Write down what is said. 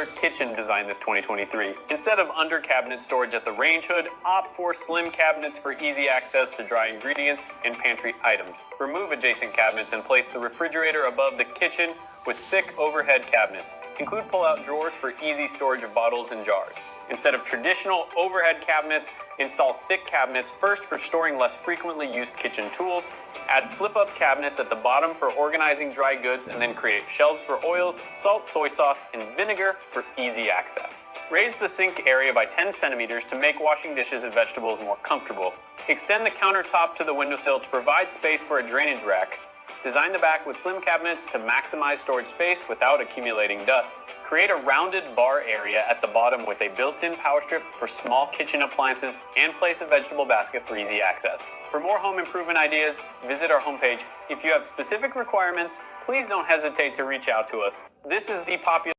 kitchen design this 2023. Instead of under cabinet storage at the range hood, opt for slim cabinets for easy access to dry ingredients and pantry items. Remove adjacent cabinets and place the refrigerator above the kitchen with thick overhead cabinets. Include pull-out drawers for easy storage of bottles and jars. Instead of traditional overhead cabinets, install thick cabinets first for storing less frequently used kitchen tools. Add flip-up cabinets at the bottom for organizing dry goods, and then create shelves for oils, salt, soy sauce, and vinegar for easy access. Raise the sink area by 10 centimeters to make washing dishes and vegetables more comfortable. Extend the countertop to the windowsill to provide space for a drainage rack. Design the back with slim cabinets to maximize storage space without accumulating dust. Create a rounded bar area at the bottom with a built-in power strip for small kitchen appliances, and place a vegetable basket for easy access. For more home improvement ideas, visit our homepage. If you have specific requirements, please don't hesitate to reach out to us. This is the popular